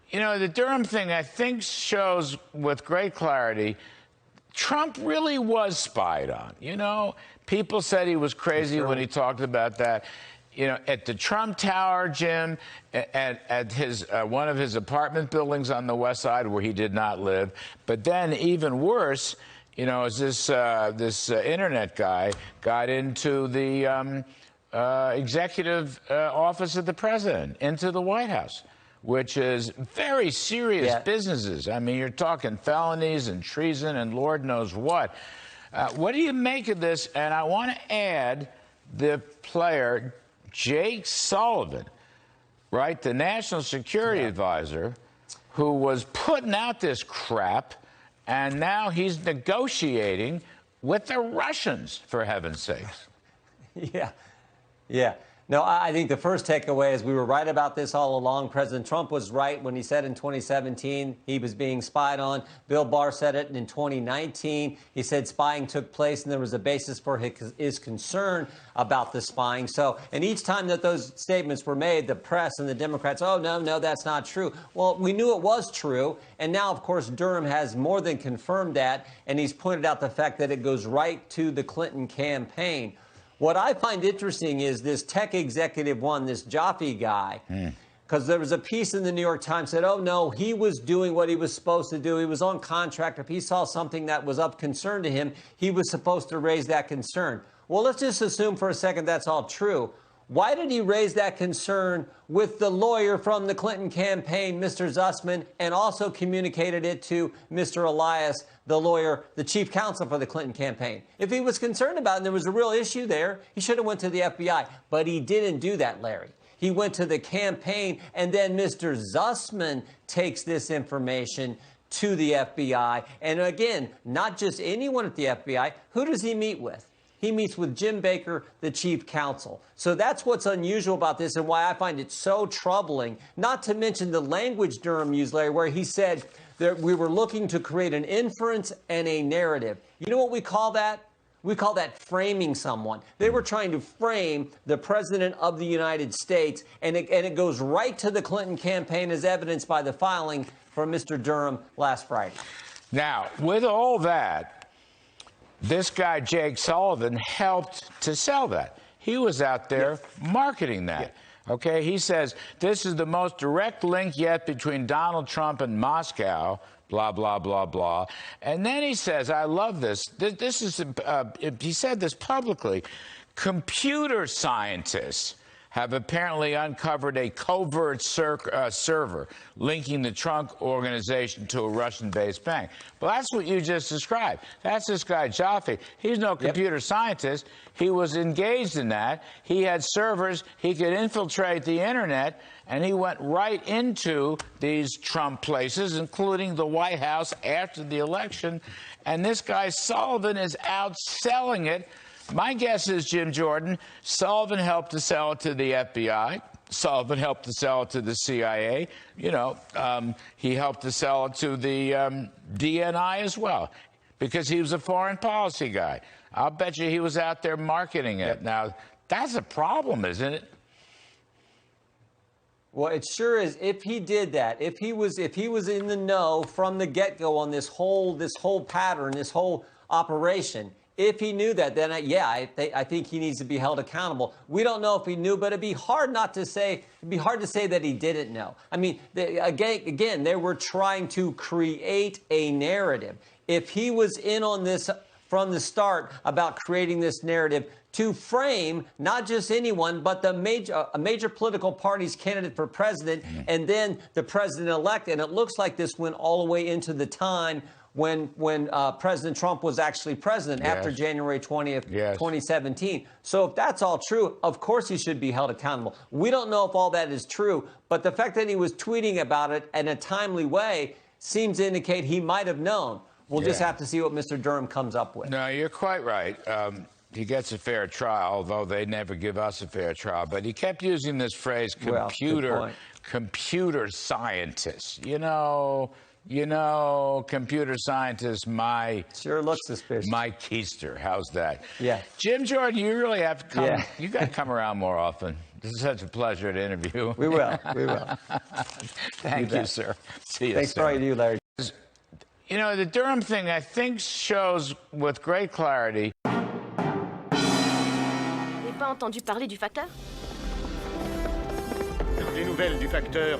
You know, the Durham thing, I think, shows with great clarity Trump really was spied on. You know, people said he was crazy when he talked about that. You know, at the Trump Tower, Jim, at his one of his apartment buildings on the West Side where he did not live. But then, even worse, you know, is this internet guy got into the executive office of the president, into the White House, which is very serious businesses. I mean, you're talking felonies and treason and Lord knows what. What do you make of this? And I want to add the player, Jake Sullivan, right, the national security advisor, who was putting out this crap, and now he's negotiating with the Russians, for heaven's sakes. Yeah. No, I think the first takeaway is we were right about this all along. President Trump was right when he said in 2017 he was being spied on. Bill Barr said it in 2019. He said spying took place and there was a basis for his concern about the spying. So, and each time that those statements were made, the press and the Democrats, oh, no, that's not true. Well, we knew it was true. And now, of course, Durham has more than confirmed that. And he's pointed out the fact that it goes right to the Clinton campaign. What I find interesting is this tech executive one, this Jaffe guy, because there was a piece in the New York Times that said, oh, no, he was doing what he was supposed to do. He was on contract. If he saw something that was of concern to him, he was supposed to raise that concern. Well, let's just assume for a second that's all true. Why did he raise that concern with the lawyer from the Clinton campaign, Mr. Zussman, and also communicated it to Mr. Elias, the lawyer, the chief counsel for the Clinton campaign? If he was concerned about it and there was a real issue there, he should have went to the FBI. But he didn't do that, Larry. He went to the campaign, and then Mr. Zussman takes this information to the FBI. And again, not just anyone at the FBI. Who does he meet with? He meets with Jim Baker, the chief counsel. So that's what's unusual about this and why I find it so troubling, not to mention the language Durham used, Larry, where he said that we were looking to create an inference and a narrative. You know what we call that? We call that framing someone. They were trying to frame the president of the United States, and it goes right to the Clinton campaign as evidenced by the filing from Mr. Durham last Friday. Now, with all that, this guy, Jake Sullivan, helped to sell that. He was out there marketing that. Okay, he says, this is the most direct link yet between Donald Trump and Moscow, blah, blah, blah, blah. And then he says, I love this. This is, he said this publicly, computer scientists have apparently uncovered a covert server linking the Trump organization to a Russian-based bank. Well, that's what you just described. That's this guy, Jaffe. He's no computer scientist. He was engaged in that. He had servers. He could infiltrate the Internet, and he went right into these Trump places, including the White House after the election. And this guy, Sullivan, is out selling it. My guess is, Jim Jordan, Sullivan helped to sell it to the FBI. Sullivan helped to sell it to the CIA. You know, he helped to sell it to the DNI as well, because he was a foreign policy guy. I'll bet you he was out there marketing it. Now, that's a problem, isn't it? Well, it sure is. If he did that, if he was in the know from the get-go on this whole pattern, this whole operation. If he knew that, then I think he needs to be held accountable. We don't know if he knew, but it'd be hard to say that he didn't know. I mean, again, they were trying to create a narrative. If he was in on this from the start about creating this narrative to frame not just anyone, but the major political party's candidate for president, and then the president-elect, and it looks like this went all the way into the time when President Trump was actually president after January 20th, 2017. So if that's all true, of course he should be held accountable. We don't know if all that is true, but the fact that he was tweeting about it in a timely way seems to indicate he might have known. We'll just have to see what Mr. Durham comes up with. No, you're quite right. He gets a fair trial, although they never give us a fair trial. But he kept using this phrase, computer scientists. You know, computer scientist, sure looks suspicious. Mike Keister. How's that? Yeah. Jim Jordan, you really have to come. You got to come around more often. This is such a pleasure to interview. We will. We will. Thank you, sir. See you Thanks soon. for all you do, Larry. You know, the Durham thing, I think, shows with great clarity. Vous n'avez pas entendu parler du facteur? Dans les nouvelles du Facteur,